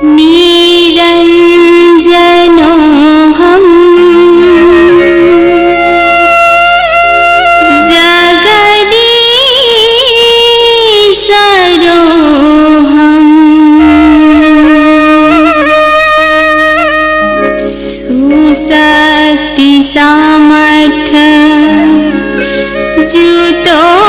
निरञ्जनोऽहं जगदीशरोऽहं सुशक्तिसामर्थ्य जुतोऽहमीशा।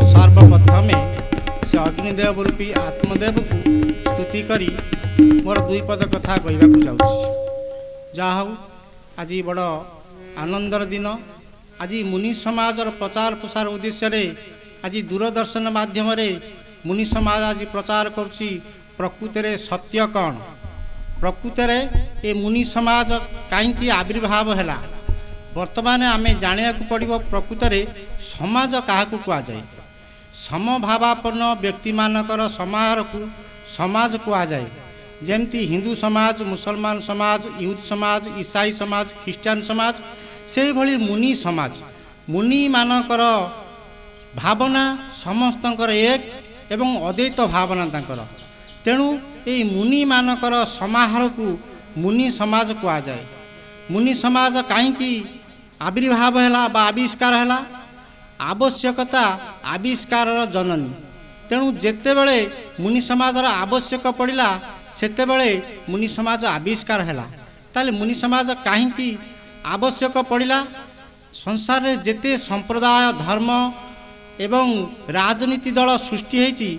सर्वप्रथमे से अग्निदेव रूपी आत्मदेव को स्तुति करी मोर दुई पद कथा कहवाक जाऊँ। जहा आज बड़ आनंदर दिन, आज मुनि समाजर प्रचार प्रसार उद्देश्य आज दूरदर्शन माध्यम मुनि समाज आज प्रचार करुच्ची प्रकृति सत्य कौन, प्रकृति ये मुनि समाज कहीं आविर्भाव है। वर्तमान आम जाना पड़ो प्रकृति समाज क्या कहुए। समभावापन्न व्यक्ति मानकर समाहार को समाज कहुए। जमती हिंदू समाज, मुसलमान समाज, यहूद समाज, ईसाई समाज, ख्रीष्टान समाज, से भली मुनि समाज, मुनि मानकर भावना समस्तंकर एक एवं अद्वैत भावना तांकर। तेणु ये मुनि मानकर समाहार को मुनि समाज कहुए। मुनि समाज कहीं आविर्भाव है बा आविष्कार है, आवश्यकता आविष्कार जननी। तेणु जेतेबेले मुनि समाजर आवश्यक पड़ा सेतेबेले मुनि समाज आविष्कार है। ताले मुनि समाज कहीं आवश्यक पड़ा, संसार में जेते संप्रदाय धर्म एवं राजनीति दल सृष्टि होती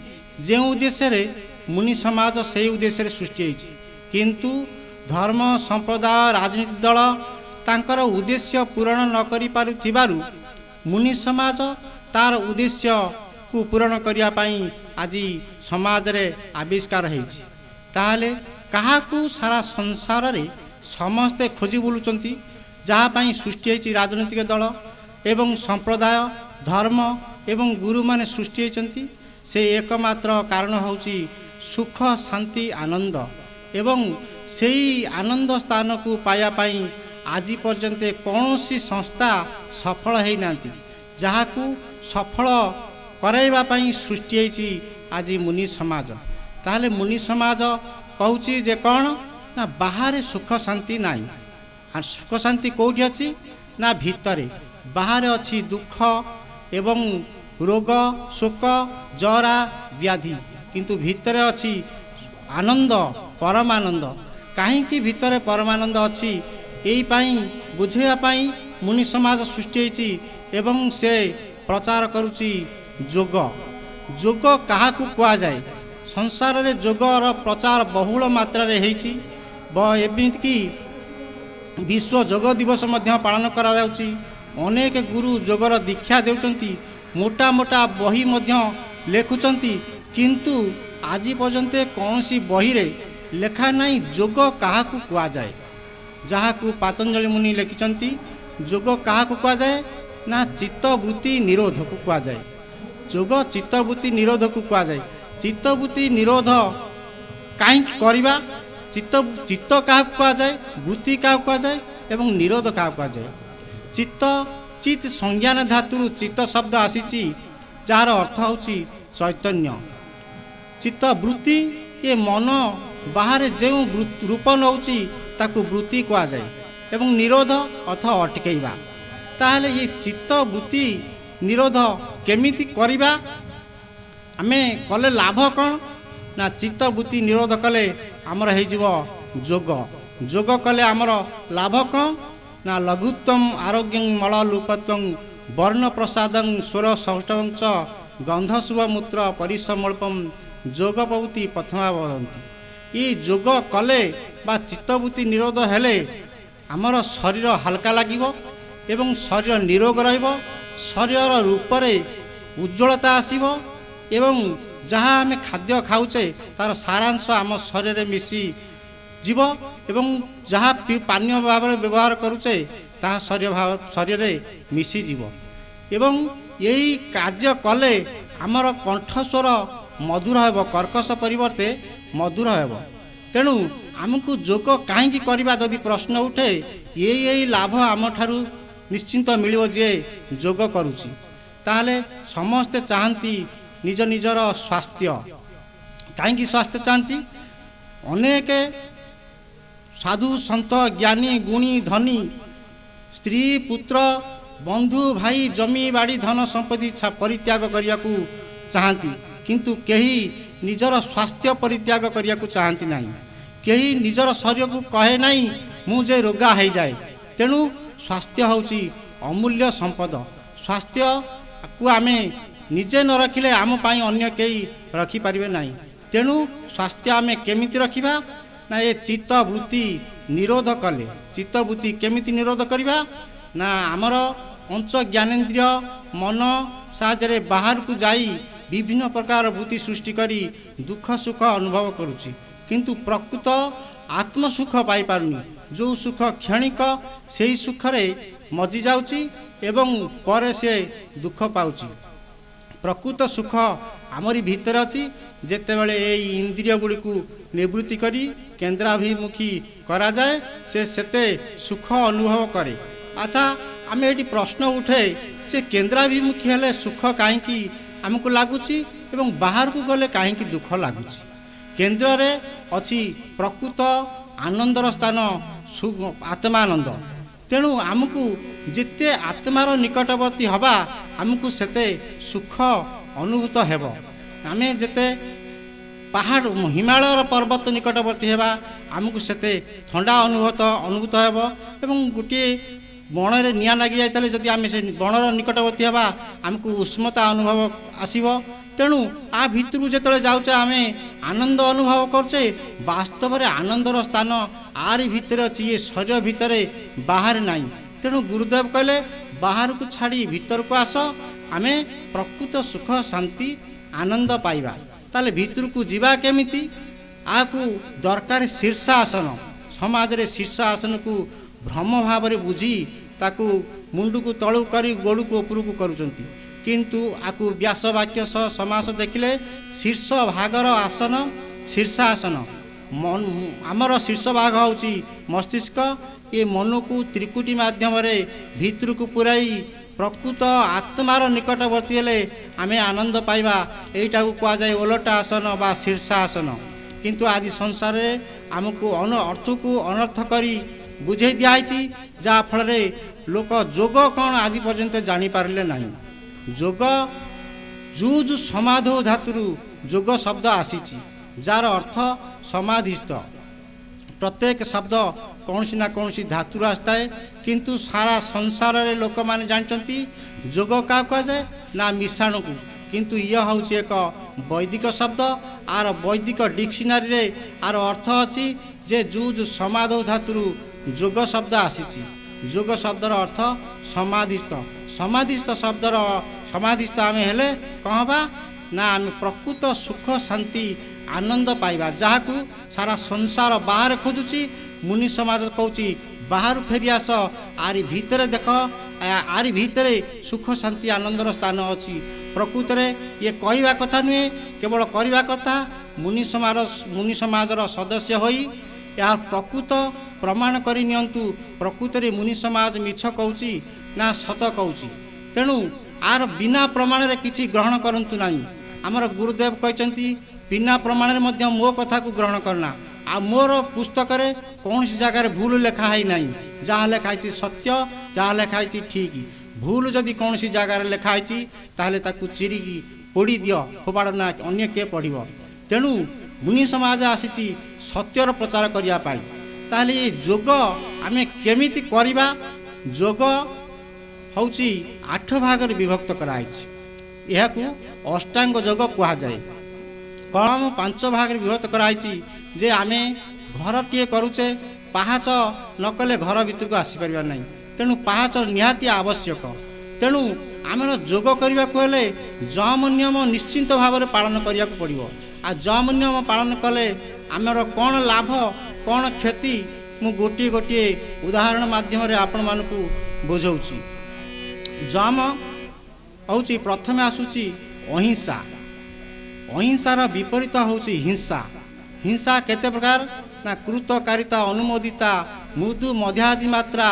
जो उद्देश्य मुनि समाज से उद्देश्य सृष्टि होती, किंतु धर्म संप्रदाय राजनीति दल तांकर उद्देश्य पूरण न करि पारुथिबारु मुनि समाज तार उद्देश्य को पूरण करिया पई आज समाज रे आविष्कार होइछि। ताहले काहाकू सारा संसार रे समस्ते खोजी बुलुचंती, जहाँ पई सृष्टि होइछि राजनीतिक दल एवं संप्रदाय धर्म एवं गुरु माने सृष्टि होइछंती। से एकमात्र कारण होउछि सुख शांति आनंद, एवं सेई आनंद स्थान को पाया पई आज पर्यंत कौन सी संस्था सफल है नांती, जहाँ को सफल कराइबा पई सृष्टि होइछि आज मुनि समाज। ताहले मुनि समाज कहूची जे कौन ना बाहर सुख शांति नाई, आ सुख शांति कौटी अच्छी ना भितरे। बाहर अच्छी दुख एवं रोग शोक जरा व्याधि, किंतु भितरे अच्छी आनंद परमानंद। कहीं भितरे परमानंद अच्छी यही बुझेवाई मुनि समाज सृष्टि होइछि एवं से प्रचार करुच्ची जोग। जोग क्या कहुए? संसार रे जोगर प्रचार बहुल मात्रा रे होइछि। एमिति विश्व जोग दिवस मध्य पालन करा जाउछि। अनेक गुरु जोगर दीक्षा देउचंती, मोटा मोटा बही मध्य लेखुचंती, किंतु आज पर्यंत कौन सी बही रे लेखा नहीं जोग क्या कहुए। जहाँ को पतंजलि मुनि लिखिचंती जोग क्या कहुए ना चित्तवृत्ति निरोध को कहुए। जोग चित्तवृत्ति निरोध को कहुए। चित्तवृत्ति निरोध कहीं करवा, चित्त क्या कहुए, वृत्ति क्या कहुए एवं निरोध क्या कहुए। चित्त चित संज्ञान धातु चित्त शब्द आसीची, जार अर्थ होची चैतन्य। चित्त वृत्ति ये मन बाहर जो रूप नौची ताकू वृत्ति कहुए, एवं निरोध अर्थ अटकैबा। ताहले ये चित्त वृत्ति निरोध केमिति करिबा, आमे कले लाभ कौन ना चित्त वृत्ति निरोध कले आमर हो जोग। जोग कले आमर लाभ कौन ना लघुत्वम आरोग्यं मललूपत्वं वर्ण प्रसादं स्वर सौष्ठवं च गंधशुभ मूत्र परिसमल्पम जोग प्रवृत्ति प्रथमा वदंती। ये जोग कले बा चित्तवृत्ति निरोध हेले आमर शरीर हल्का लागिबो एवं शरीर निरोग रहिबो ଶରୀରର ରୂପରେ ଉଜ୍ଜ୍ୱଳତା ଆସିବ ଏବଂ ଯାହା ଆମେ ଖାଦ୍ୟ ଖାଉଛେ ତାର ସାରାଂଶ ଆମ ଶରୀରରେ ମିଶି ଯିବ ଏବଂ ଯାହା ପାନୀୟ ଭାବରେ ବ୍ୟବହାର କରୁଛେ ତାହା ଶରୀରରେ ମିଶିଯିବ ଏବଂ ଏହି କାର୍ଯ୍ୟ କଲେ ଆମର କଣ୍ଠସ୍ୱର ମଧୁର ହେବ, କର୍କଶ ପରିବର୍ତ୍ତେ ମଧୁର ହେବ। ତେଣୁ ଆମକୁ ଯୋଗ କାହିଁକି କରିବା ଯଦି ପ୍ରଶ୍ନ ଉଠେ, ଏଇ ଲାଭ ଆମଠାରୁ ନିଶ୍ଚିନ୍ତ ମିଳିବ ଯିଏ ଯୋଗ କରୁଛି। ତାହେଲେ ସମସ୍ତେ ଚାହାନ୍ତି ନିଜ ନିଜର ସ୍ୱାସ୍ଥ୍ୟ। କାହିଁକି ସ୍ୱାସ୍ଥ୍ୟ ଚାହାନ୍ତି? ଅନେକ ସାଧୁ ସନ୍ଥ ଜ୍ଞାନୀ ଗୁଣୀ ଧନୀ ସ୍ତ୍ରୀ ପୁତ୍ର ବନ୍ଧୁ ଭାଇ ଜମି ବାଡ଼ି ଧନ ସମ୍ପତ୍ତି ପରିତ୍ୟାଗ କରିବାକୁ ଚାହାନ୍ତି, କିନ୍ତୁ କେହି ନିଜର ସ୍ୱାସ୍ଥ୍ୟ ପରିତ୍ୟାଗ କରିବାକୁ ଚାହାନ୍ତି ନାହିଁ। କେହି ନିଜର ଶରୀରକୁ କହେ ନାହିଁ ମୁଁ ଯେ ରୋଗା ହେଇଯାଏ। ତେଣୁ ସ୍ୱାସ୍ଥ୍ୟ ହେଉଛି ଅମୂଲ୍ୟ ସମ୍ପଦ। ସ୍ୱାସ୍ଥ୍ୟକୁ ଆମେ ନିଜେ ନ ରଖିଲେ ଆମ ପାଇଁ ଅନ୍ୟ କେହି ରଖିପାରିବେ ନାହିଁ। ତେଣୁ ସ୍ୱାସ୍ଥ୍ୟ ଆମେ କେମିତି ରଖିବା ନା ଏ ଚିତ୍ତବୃତ୍ତି ନିରୋଧ କଲେ। ଚିତ୍ତବୃତ୍ତି କେମିତି ନିରୋଧ କରିବା ନା ଆମର ପଞ୍ଚ ଜ୍ଞାନେନ୍ଦ୍ରିୟ ମନ ସାହାଯ୍ୟରେ ବାହାରକୁ ଯାଇ ବିଭିନ୍ନ ପ୍ରକାର ବୃତ୍ତି ସୃଷ୍ଟି କରି ଦୁଃଖ ସୁଖ ଅନୁଭବ କରୁଛି, କିନ୍ତୁ ପ୍ରକୃତ ଆତ୍ମସୁଖ ପାଇପାରୁନି। ଯେଉଁ ସୁଖ କ୍ଷଣିକ ସେହି ସୁଖରେ ମଜି ଯାଉଛି ଏବଂ ପରେ ସେ ଦୁଃଖ ପାଉଛି। ପ୍ରକୃତ ସୁଖ ଆମରି ଭିତରେ ଅଛି। ଯେତେବେଳେ ଏଇ ଇନ୍ଦ୍ରିୟ ଗୁଡ଼ିକୁ ନିବୃତ୍ତି କରି କେନ୍ଦ୍ରାଭିମୁଖୀ କରାଯାଏ ସେ ସେତେ ସୁଖ ଅନୁଭବ କରେ। ଆଚ୍ଛା, ଆମେ ଏଠି ପ୍ରଶ୍ନ ଉଠେ ଯେ କେନ୍ଦ୍ରାଭିମୁଖୀ ହେଲେ ସୁଖ କାହିଁକି ଆମକୁ ଲାଗୁଛି ଏବଂ ବାହାରକୁ ଗଲେ କାହିଁକି ଦୁଃଖ ଲାଗୁଛି? କେନ୍ଦ୍ରରେ ଅଛି ପ୍ରକୃତ ଆନନ୍ଦର ସ୍ଥାନ, ଆତ୍ମାନନ୍ଦ। ତେଣୁ ଆମକୁ ଯେତେ ଆତ୍ମାର ନିକଟବର୍ତ୍ତୀ ହେବା ଆମକୁ ସେତେ ସୁଖ ଅନୁଭୂତ ହେବ। ଆମେ ଯେତେ ପାହାଡ଼ ହିମାଳୟର ପର୍ବତ ନିକଟବର୍ତ୍ତୀ ହେବା ଆମକୁ ସେତେ ଥଣ୍ଡା ଅନୁଭୂତ ହେବ ଏବଂ ଗୋଟିଏ ବଣରେ ନିଆଁ ଲାଗି ଯାଇଥିଲେ ଯଦି ଆମେ ସେ ବଣର ନିକଟବର୍ତ୍ତୀ ହେବା ଆମକୁ ଉଷ୍ମତା ଅନୁଭବ ଆସିବ। ତେଣୁ ଆ ଭିତରକୁ ଯେତେବେଳେ ଯାଉଛେ ଆମେ ଆନନ୍ଦ ଅନୁଭବ କରୁଛେ। ବାସ୍ତବରେ ଆନନ୍ଦର ସ୍ଥାନ ଆରି ଭିତରେ ଅଛି, ଏ ଶରୀର ଭିତରେ, ବାହାରେ ନାହିଁ। ତେଣୁ ଗୁରୁଦେବ କହିଲେ ବାହାରକୁ ଛାଡ଼ି ଭିତରକୁ ଆସ, ଆମେ ପ୍ରକୃତ ସୁଖ ଶାନ୍ତି ଆନନ୍ଦ ପାଇବା। ତାହେଲେ ଭିତରକୁ ଯିବା କେମିତି? ଆକୁ ଦରକାର ଶୀର୍ଷାସନ। ସମାଜରେ ଶୀର୍ଷାସନକୁ ଭ୍ରମ ଭାବରେ ବୁଝି ତାକୁ ମୁଣ୍ଡକୁ ତଳୁ କରି ଗୋଡ଼କୁ ଉପରକୁ କରୁଛନ୍ତି, କିନ୍ତୁ ଆକୁ ବ୍ୟାସ ବାକ୍ୟ ସହ ସମାସ ଦେଖିଲେ ଶୀର୍ଷ ଭାଗର ଆସନ ଶୀର୍ଷାସନ। ଆମର ଶୀର୍ଷ ଭାଗ ହେଉଛି ମସ୍ତିଷ୍କ। ଏ ମନକୁ ତ୍ରିକୁଟି ମାଧ୍ୟମରେ ଭିତରକୁ ପୁରାଇ ପ୍ରକୃତ ଆତ୍ମାର ନିକଟବର୍ତ୍ତୀ ହେଲେ ଆମେ ଆନନ୍ଦ ପାଇବା। ଏଇଟାକୁ କୁହାଯାଏ ଓଲଟା ଆସନ ବା ଶୀର୍ଷାସନ। କିନ୍ତୁ ଆଜି ସଂସାରରେ ଆମକୁ ଅର୍ଥକୁ ଅନର୍ଥ କରି ବୁଝେଇ ଦିଆହେଇଛି, ଯାହାଫଳରେ ଲୋକ ଯୋଗ କ'ଣ ଆଜି ପର୍ଯ୍ୟନ୍ତ ଜାଣିପାରିଲେ ନାହିଁ। ଯୋଗ ଯୁଜୁ ସମାଧୋ ଧାତୁରୁ ଯୋଗ ଶବ୍ଦ ଆସିଛି, ଯାହାର ଅର୍ଥ ସମାଧିସ୍ଥ। ପ୍ରତ୍ୟେକ ଶବ୍ଦ କୌଣସି ନା କୌଣସି ଧାତୁରୁ ଆସିଥାଏ, କିନ୍ତୁ ସାରା ସଂସାରରେ ଲୋକମାନେ ଜାଣିଛନ୍ତି ଯୋଗ କାହାକୁ କୁହାଯାଏ ନା ମିଶାଣକୁ। କିନ୍ତୁ ଇଏ ହେଉଛି ଏକ ବୈଦିକ ଶବ୍ଦ। ଆର ବୈଦିକ ଡିକ୍ସନାରୀରେ ଆର ଅର୍ଥ ଅଛି ଯେ ଯୁଜୁ ସମାଧୋ ଧାତୁରୁ ଯୋଗ ଶବ୍ଦ ଆସିଛି। ଯୋଗ ଶବ୍ଦର ଅର୍ଥ ସମାଧିସ୍ଥ। ସମାଧିସ୍ଥ ଶବ୍ଦର ସମାଧିସ୍ଥ ଆମେ ହେଲେ କ'ଣ ହେବା ନା ଆମେ ପ୍ରକୃତ ସୁଖ ଶାନ୍ତି ଆନନ୍ଦ ପାଇବା, ଯାହାକୁ ସାରା ସଂସାର ବାହାରେ ଖୋଜୁଛି। ମୁନି ସମାଜ କହୁଛି ବାହାରୁ ଫେରିଆସ, ଆରି ଭିତରେ ଦେଖ, ଆରି ଭିତରେ ସୁଖ ଶାନ୍ତି ଆନନ୍ଦର ସ୍ଥାନ ଅଛି। ପ୍ରକୃତରେ ଇଏ କହିବା କଥା ନୁହେଁ, କେବଳ କରିବା କଥା। ମୁନି ସମାଜର ସଦସ୍ୟ ହୋଇ ଏହା ପ୍ରକୃତ ପ୍ରମାଣ କରି ନିଅନ୍ତୁ। ପ୍ରକୃତରେ ମୁନି ସମାଜ ମିଛ କହୁଛି ନା ସତ କହୁଛି? ତେଣୁ ଆର ବିନା ପ୍ରମାଣରେ କିଛି ଗ୍ରହଣ କରନ୍ତୁ ନାହିଁ। ଆମର ଗୁରୁଦେବ କହିଛନ୍ତି ବିନା ପ୍ରମାଣରେ ମଧ୍ୟ ମୋ କଥାକୁ ଗ୍ରହଣ କରନା। ଆଉ ମୋର ପୁସ୍ତକରେ କୌଣସି ଜାଗାରେ ଭୁଲ ଲେଖା ହେଇନାହିଁ। ଯାହା ଲେଖା ହେଇଛି ସତ୍ୟ, ଯାହା ଲେଖା ହେଇଛି ଠିକ୍। ଭୁଲ ଯଦି କୌଣସି ଜାଗାରେ ଲେଖା ହେଇଛି ତାହେଲେ ତାକୁ ଚିରିକି ପୋଡ଼ି ଦିଅ, ଫୋପାଡ଼ ନା, ଅନ୍ୟ କିଏ ପଢ଼ିବ। ତେଣୁ ମୁନି ସମାଜ ଆସିଛି ସତ୍ୟର ପ୍ରଚାର କରିବା ପାଇଁ। ତାହେଲେ ଏ ଯୋଗ ଆମେ କେମିତି କରିବା? ଯୋଗ ହେଉଛି 8 ଭାଗରେ ବିଭକ୍ତ କରାଯାଇଛି। ଏହାକୁ ଅଷ୍ଟାଙ୍ଗ ଯୋଗ କୁହାଯାଏ। କ'ଣ 5 ଭାଗରେ ବିଭକ୍ତ କରାଯାଇଛି ଯେ ଆମେ ଘରଟିଏ କରୁଛେ, ପାହାଚ ନ କଲେ ଘର ଭିତରକୁ ଆସିପାରିବା ନାହିଁ। ତେଣୁ ପାହାଚ ନିହାତି ଆବଶ୍ୟକ। ତେଣୁ ଆମର ଯୋଗ କରିବାକୁ ହେଲେ ଯମ ନିୟମ ନିଶ୍ଚିନ୍ତ ଭାବରେ ପାଳନ କରିବାକୁ ପଡ଼ିବ। ଆଉ ଯମ ନିୟମ ପାଳନ କଲେ ଆମର କ'ଣ ଲାଭ କ'ଣ କ୍ଷତି ମୁଁ ଗୋଟିଏ ଗୋଟିଏ ଉଦାହରଣ ମାଧ୍ୟମରେ ଆପଣମାନଙ୍କୁ ବୁଝାଉଛି। ଯମ ହେଉଛି ପ୍ରଥମେ ଆସୁଛି ଅହିଂସା। ଅହିଂସାର ବିପରୀତ ହେଉଛି ହିଂସା। ହିଂସା କେତେ ପ୍ରକାର ନା କୃତକାରିତା ଅନୁମୋଦିତା ମୃଦୁ ମଧ୍ୟାଦି ମାତ୍ରା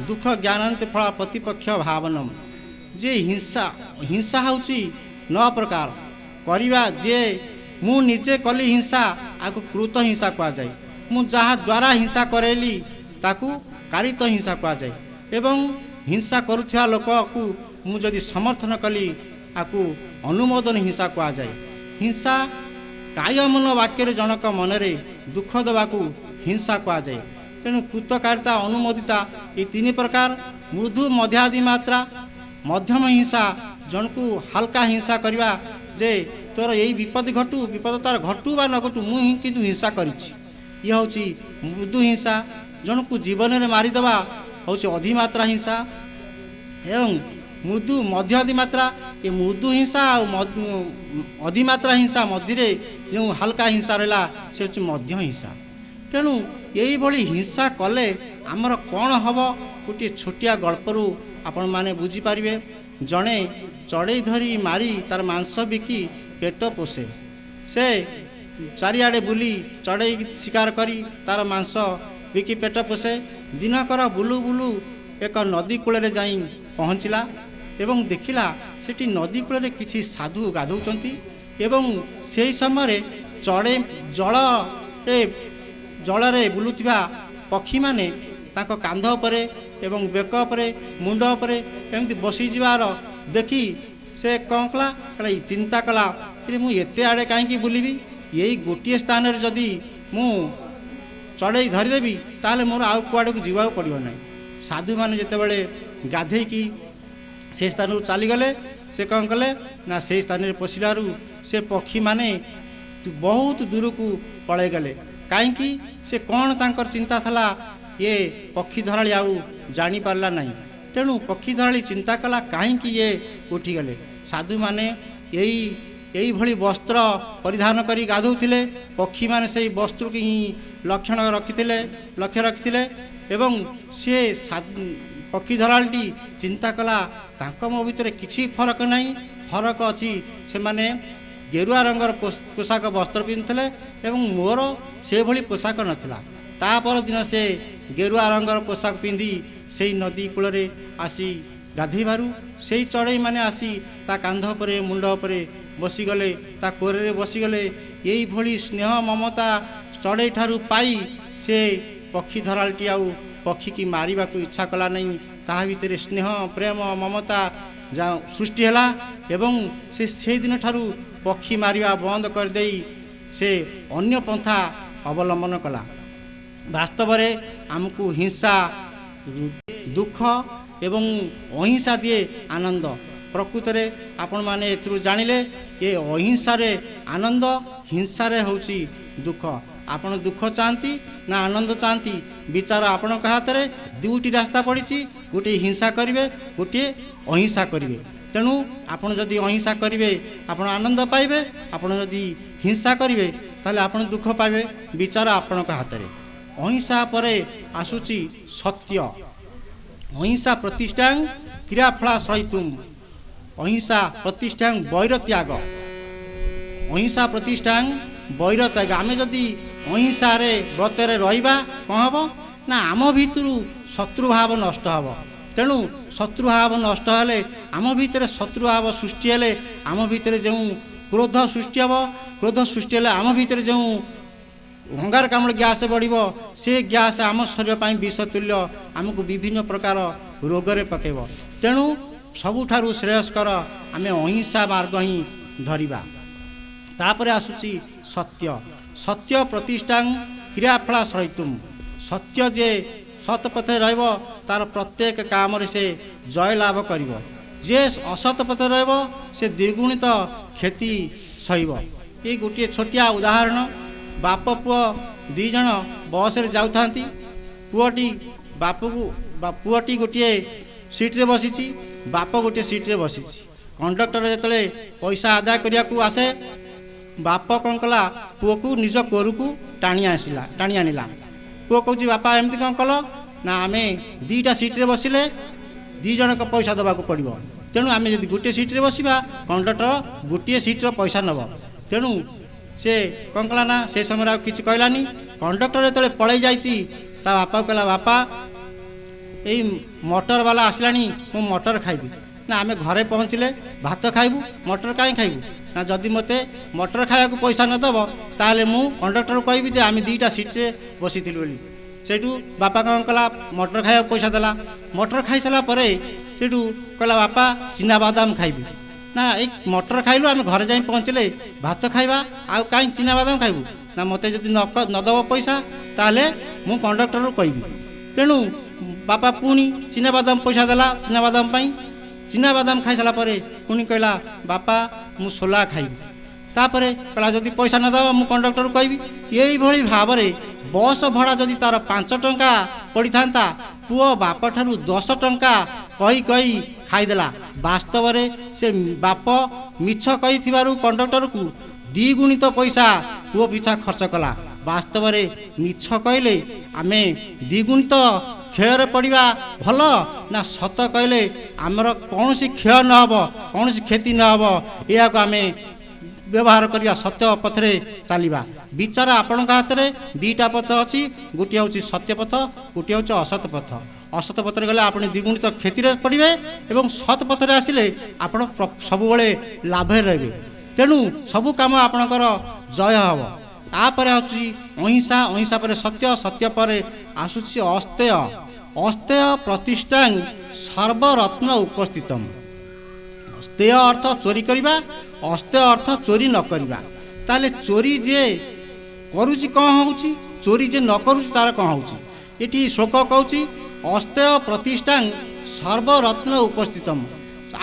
ଦୁଃଖ ଜ୍ଞାନାନ୍ତ ଫଳ ପ୍ରତିପକ୍ଷ ଭାବନମ। ଯେ ହିଂସା ହେଉଛି 9 ପ୍ରକାର କରିବା। ଯେ ମୁଁ ନିଜେ କଲି ହିଂସା ଆକୁ କୃତ ହିଂସା କୁହାଯାଏ। ମୁଁ ଯାହା ଦ୍ୱାରା ହିଂସା କରେଇଲି ତାକୁ କାରିତ ହିଂସା କୁହାଯାଏ। ଏବଂ ହିଂସା କରୁଥିବା ଲୋକକୁ ମୁଁ ଯଦି ସମର୍ଥନ କଲି ଆକୁ ଅନୁମୋଦନ ହିଂସା କୁହାଯାଏ। ହିଂସା କାୟ ମନ ବାକ୍ୟରେ ଜଣକ ମନରେ ଦୁଃଖ ଦେବାକୁ ହିଂସା କୁହାଯାଏ। ତେଣୁ କୃତକାରିତା ଅନୁମୋଦିତା ଏ 3 ପ୍ରକାର। ମୃଦୁ ମଧ୍ୟାଦି ମାତ୍ରା ମଧ୍ୟମ ହିଂସା ଜଣକୁ ହାଲକା ହିଂସା କରିବା ଯେ ତୋର ଏଇ ବିପଦ ଘଟୁ ବିପଦ ତାର ଘଟୁ ବା ନ ଘଟୁ ମୁଁ ହିଁ କିନ୍ତୁ ହିଂସା କରିଛି। ଇଏ ହେଉଛି ମୃଦୁ ହିଂସା। ଜଣକୁ ଜୀବନରେ ମାରିଦେବା ହେଉଛି ଅଧିମାତ୍ରା ହିଂସା। ଏବଂ ମୃଦୁ ମଧ୍ୟ ଅଧିମାତ୍ରା ଏ ମୃଦୁ ହିଂସା ଆଉ ଅଧିମାତ୍ରା ହିଂସା ମଧ୍ୟରେ ଯେଉଁ ହାଲକା ହିଂସା ରହିଲା ସେ ହେଉଛି ମଧ୍ୟ ହିଂସା। ତେଣୁ ଏଇଭଳି ହିଂସା କଲେ ଆମର କ'ଣ ହେବ ଗୋଟିଏ ଛୋଟିଆ ଗଳ୍ପରୁ ଆପଣମାନେ ବୁଝିପାରିବେ। ଜଣେ ଚଢ଼େଇ ଧରି ମାରି ତାର ମାଂସ ବିକି ପେଟ ପୋଷେ। ସେ ଚାରିଆଡ଼େ ବୁଲି ଚଢ଼େଇ ଶିକାର କରି ତାର ମାଂସ ବିକି ପେଟ ପୋଷେ। ଦିନକର ବୁଲୁ ବୁଲୁ ଏକ ନଦୀ କୂଳରେ ଯାଇ ପହଞ୍ଚିଲା ଏବଂ ଦେଖିଲା ସେଠି ନଦୀ କୂଳରେ କିଛି ସାଧୁ ଗାଧୋଉଛନ୍ତି ଏବଂ ସେହି ସମୟରେ ଚଢ଼େଇ ଜଳରେ ବୁଲୁଥିବା ପକ୍ଷୀମାନେ ତାଙ୍କ କାନ୍ଧ ଉପରେ ଏବଂ ବେକ ଉପରେ ମୁଣ୍ଡ ଉପରେ ଏମିତି ବସିଯିବାର ଦେଖି ସେ କ'ଣ କଲା ଚିନ୍ତା କଲା ଯେ ମୁଁ ଏତେ ଆଡ଼େ କାହିଁକି ବୁଲିବି, ଏଇ ଗୋଟିଏ ସ୍ଥାନରେ ଯଦି ମୁଁ ଚଢ଼େଇ ଧରିଦେବି ତାହେଲେ ମୋର ଆଉ କୁଆଡ଼କୁ ଯିବାକୁ ପଡ଼ିବ ନାହିଁ। ସାଧୁମାନେ ଯେତେବେଳେ ଗାଧେଇକି ସେ ସ୍ଥାନରୁ ଚାଲିଗଲେ ସେ କ'ଣ କଲେ ନା ସେହି ସ୍ଥାନରେ ପଶିଲାରୁ ସେ ପକ୍ଷୀମାନେ ବହୁତ ଦୂରକୁ ପଳାଇଗଲେ। କାହିଁକି ସେ କ'ଣ ତାଙ୍କର ଚିନ୍ତା ଥିଲା ଇଏ ପକ୍ଷୀ ଧରାଳି ଆଉ ଜାଣିପାରିଲା ନାହିଁ। ତେଣୁ ପକ୍ଷୀ ଧରାଳି ଚିନ୍ତା କଲା କାହିଁକି ଇଏ ଉଠିଗଲେ। ସାଧୁମାନେ ଏଇଭଳି ବସ୍ତ୍ର ପରିଧାନ କରି ଗାଧୋଉଥିଲେ। ପକ୍ଷୀମାନେ ସେହି ବସ୍ତ୍ରକୁ ହିଁ ଲକ୍ଷ୍ୟ ରଖିଥିଲେ ଏବଂ ସେ ପକ୍ଷୀ ଧରାଳିଟି ଚିନ୍ତା କଲା ତାଙ୍କ ମୋ ଭିତରେ କିଛି ଫରକ ନାହିଁ, ଫରକ ଅଛି ସେମାନେ ଗେରୁଆ ରଙ୍ଗର ପୋଷାକ ବସ୍ତ୍ର ପିନ୍ଧୁଥିଲେ ଏବଂ ମୋର ସେଭଳି ପୋଷାକ ନଥିଲା। ତା ପରଦିନ ସେ ଗେରୁଆ ରଙ୍ଗର ପୋଷାକ ପିନ୍ଧି ସେହି ନଦୀ କୂଳରେ ଆସି ଗାଧୋଇବାରୁ ସେହି ଚଢ଼େଇମାନେ ଆସି ତା କାନ୍ଧ ଉପରେ ମୁଣ୍ଡ ଉପରେ ବସିଗଲେ, ତା କୋରରେ ବସିଗଲେ। ଏଇଭଳି ସ୍ନେହ ମମତା ଚଢ଼େଇ ଠାରୁ ପାଇ ସେ ପକ୍ଷୀ ଧରାଳିଟି ଆଉ ପକ୍ଷୀକି ମାରିବାକୁ ଇଚ୍ଛା କଲା ନାହିଁ। ତାହା ଭିତରେ ସ୍ନେହ ପ୍ରେମ ମମତା ସୃଷ୍ଟି ହେଲା ଏବଂ ସେ ସେଇଦିନ ଠାରୁ ପକ୍ଷୀ ମାରିବା ବନ୍ଦ କରିଦେଇ ସେ ଅନ୍ୟ ପନ୍ଥା ଅବଲମ୍ବନ କଲା। ବାସ୍ତବରେ ଆମକୁ ହିଂସା ଦୁଃଖ ଏବଂ ଅହିଂସା ଦିଏ ଆନନ୍ଦ। ପ୍ରକୃତରେ ଆପଣମାନେ ଏଥିରୁ ଜାଣିଲେ ଏ ଅହିଂସାରେ ଆନନ୍ଦ, ହିଂସାରେ ହେଉଛି ଦୁଃଖ। ଆପଣ ଦୁଃଖ ଚାହାନ୍ତି ନା ଆନନ୍ଦ ଚାହାନ୍ତି ବିଚାର ଆପଣଙ୍କ ହାତରେ। 2ଟି ରାସ୍ତା ପଡ଼ିଛି, ଗୋଟିଏ ହିଂସା କରିବେ, ଗୋଟିଏ ଅହିଂସା କରିବେ। ତେଣୁ ଆପଣ ଯଦି ଅହିଂସା କରିବେ ଆପଣ ଆନନ୍ଦ ପାଇବେ, ଆପଣ ଯଦି ହିଂସା କରିବେ ତାହେଲେ ଆପଣ ଦୁଃଖ ପାଇବେ। ବିଚାର ଆପଣଙ୍କ ହାତରେ। ଅହିଂସା ପରେ ଆସୁଛି ସତ୍ୟ। ଅହିଂସା ପ୍ରତିଷ୍ଠାଂ କ୍ରିୟାଫଳା ସହିତୁମ୍। ଅହିଂସା ପ୍ରତିଷ୍ଠାଂ ବୈରତ୍ୟାଗ। ଅହିଂସା ପ୍ରତିଷ୍ଠାଂ ବୈରତ୍ୟାଗ। ଆମେ ଯଦି ଅହିଂସାରେ ବ୍ରତରେ ରହିବା କ'ଣ ହେବ ନା ଆମ ଭିତରୁ ଶତ୍ରୁଭାବ ନଷ୍ଟ ହେବ। ତେଣୁ ଶତ୍ରୁଭାବ ନଷ୍ଟ ହେଲେ ଆମ ଭିତରେ ଶତ୍ରୁଭାବ ସୃଷ୍ଟି ହେଲେ ଆମ ଭିତରେ ଯେଉଁ କ୍ରୋଧ ସୃଷ୍ଟି ହେବ, କ୍ରୋଧ ସୃଷ୍ଟି ହେଲେ ଆମ ଭିତରେ ଯେଉଁ ଅଙ୍ଗାରକାମ୍ଳ ଗ୍ୟାସ୍ ବଢ଼ିବ, ସେ ଗ୍ୟାସ୍ ଆମ ଶରୀର ପାଇଁ ବିଷ ତୁଲ୍ୟ, ଆମକୁ ବିଭିନ୍ନ ପ୍ରକାର ରୋଗରେ ପକାଇବ। ତେଣୁ ସବୁଠାରୁ ଶ୍ରେୟସ୍କର ଆମେ ଅହିଂସା ମାର୍ଗ ହିଁ ଧରିବା। ତାପରେ ଆସୁଛି ସତ୍ୟ। ସତ୍ୟ ପ୍ରତିଷ୍ଠାଂ କ୍ରିୟାଫଳା ସହିତୁମ୍। ସତ୍ୟ ଯେ ସତ ପଥରେ ରହିବ ତାର ପ୍ରତ୍ୟେକ କାମରେ ସେ ଜୟ ଲାଭ କରିବ। ଯେ ଅସତ ପଥରେ ରହିବ ସେ ଦ୍ୱିଗୁଣିତ କ୍ଷତି ସହିବ। ଏ ଗୋଟିଏ ଛୋଟିଆ ଉଦାହରଣ। ବାପ ପୁଅ 2 ଜଣ ବସ୍ରେ ଯାଉଥାନ୍ତି। ପୁଅଟି ଗୋଟିଏ ସିଟ୍ରେ ବସିଛି ବାପ ଗୋଟିଏ ସିଟ୍ରେ ବସିଛି। କଣ୍ଡକ୍ଟର ଯେତେବେଳେ ପଇସା ଆଦାୟ କରିବାକୁ ଆସେ, ବାପ କ'ଣ କଲା, ପୁଅକୁ ନିଜ କୋରକୁ ଟାଣି ଆଣିଲା। ପୁଅ କହୁଛି, ବାପା ଏମିତି କ'ଣ କଲ? ନା, ଆମେ ଦୁଇଟା ସିଟ୍ରେ ବସିଲେ ଦୁଇ ଜଣଙ୍କ ପଇସା ଦେବାକୁ ପଡ଼ିବ। ତେଣୁ ଆମେ ଯଦି ଗୋଟିଏ ସିଟ୍ରେ ବସିବା, କଣ୍ଡକ୍ଟର ଗୋଟିଏ ସିଟ୍ର ପଇସା ନେବ। ତେଣୁ ସେ କ'ଣ କଲା ନା, ସେ ସମୟରେ ଆଉ କିଛି କହିଲାନି। କଣ୍ଡକ୍ଟର ଯେତେବେଳେ ପଳେଇ ଯାଇଛି, ତା ବାପାକୁ କହିଲା, ବାପା ଏଇ ମଟର ବାଲା ଆସିଲାଣି, ମୁଁ ମଟର ଖାଇବି। ନା, ଆମେ ଘରେ ପହଞ୍ଚିଲେ ଭାତ ଖାଇବୁ, ମଟର କାହିଁ ଖାଇବୁ? ନା, ଯଦି ମୋତେ ମଟର ଖାଇବାକୁ ପଇସା ନ ଦେବ, ତାହେଲେ ମୁଁ କଣ୍ଡକ୍ଟରକୁ କହିବି ଯେ ଆମେ ଦୁଇଟା ସିଟ୍ରେ ବସିଥିଲୁ ବୋଲି। ସେଇଠୁ ବାପା କ'ଣ କଲା, ମଟର ଖାଇବାକୁ ପଇସା ଦେଲା। ମଟର ଖାଇସାରିଲା ପରେ ସେଇଠୁ କହିଲା, ବାପା ଚିନାବାଦାମ ଖାଇବି। ନା, ଏଇ ମଟର ଖାଇଲୁ, ଆମେ ଘରେ ଯାଇ ପହଞ୍ଚିଲେ ଭାତ ଖାଇବା, ଆଉ କାହିଁ ଚିନାବାଦାମ ଖାଇବୁ? ନା, ମୋତେ ଯଦି ନ ଦେବ ପଇସା, ତାହେଲେ ମୁଁ କଣ୍ଡକ୍ଟରକୁ କହିବି। ତେଣୁ ବାପା ପୁଣି ଚିନାବାଦାମ ପଇସା ଦେଲା ଚିନାବାଦାମ ପାଇଁ। ଚିନାବାଦାମ ଖାଇସାରିଲା ପରେ ପୁଣି କହିଲା, ବାପା ମୁଁ ସୋଲା ଖାଇବି। ତାପରେ କହିଲା, ଯଦି ପଇସା ନ ଦେବ ମୁଁ କଣ୍ଡକ୍ଟରକୁ କହିବି। ଏଇଭଳି ଭାବରେ ବସ୍ ଭଡ଼ା ଯଦି ତା'ର 5 ଟଙ୍କା ପଡ଼ିଥାନ୍ତା, ପୁଅ ବାପଠାରୁ 10 ଟଙ୍କା କହି ଖାଇଦେଲା। ବାସ୍ତବରେ ସେ ବାପ ମିଛ କହିଥିବାରୁ କଣ୍ଡକ୍ଟରକୁ ଦ୍ୱିଗୁଣିତ ପଇସା ପୁଅ ପିଛା ଖର୍ଚ୍ଚ କଲା। ବାସ୍ତବରେ ମିଛ କହିଲେ ଆମେ ଦ୍ୱିଗୁଣିତ କ୍ଷୟରେ ପଡ଼ିବା ଭଲ, ନା ସତ କହିଲେ ଆମର କୌଣସି କ୍ଷୟ ନ ହେବ, କୌଣସି କ୍ଷତି ନ ହେବ, ଏହାକୁ ଆମେ ବ୍ୟବହାର କରିବା, ସତ୍ୟ ପଥରେ ଚାଲିବା। ବିଚାର ଆପଣଙ୍କ ହାତରେ ଦୁଇଟା ପଥ ଅଛି, ଗୋଟିଏ ହେଉଛି ସତ୍ୟ ପଥ, ଗୋଟିଏ ହେଉଛି ଅସତ ପଥ। ଅସତ ପଥରେ ଗଲେ ଆପଣ ଦ୍ୱିଗୁଣିତ କ୍ଷତିରେ ପଡ଼ିବେ ଏବଂ ସତ୍ ପଥରେ ଆସିଲେ ଆପଣ ସବୁବେଳେ ଲାଭରେ ରହିବେ। ତେଣୁ ସବୁ କାମ ଆପଣଙ୍କର ଜୟ ହେବ। ତାପରେ ଆସୁଛି ଅହିଂସା, ଅହିଂସା ପରେ ସତ୍ୟ, ସତ୍ୟ ପରେ ଆସୁଛି ଅସ୍ତେୟ। ଅସ୍ତେୟ ପ୍ରତିଷ୍ଠାଂ ସର୍ବରତ୍ନ ଉପସ୍ଥିତମ୍। ସ୍ତେୟ ଅର୍ଥ ଚୋରି କରିବା, ଅସ୍ତେୟ ଅର୍ଥ ଚୋରି ନ କରିବା। ତାହେଲେ ଚୋରି ଯିଏ କରୁଛି କ'ଣ ହେଉଛି, ଚୋରି ଯିଏ ନ କରୁଛି ତା'ର କ'ଣ ହେଉଛି? ଏଠି ଶ୍ଲୋକ କହୁଛି ଅସ୍ତେୟ ପ୍ରତିଷ୍ଠାଂ ସର୍ବରତ୍ନ ଉପସ୍ଥିତମ୍।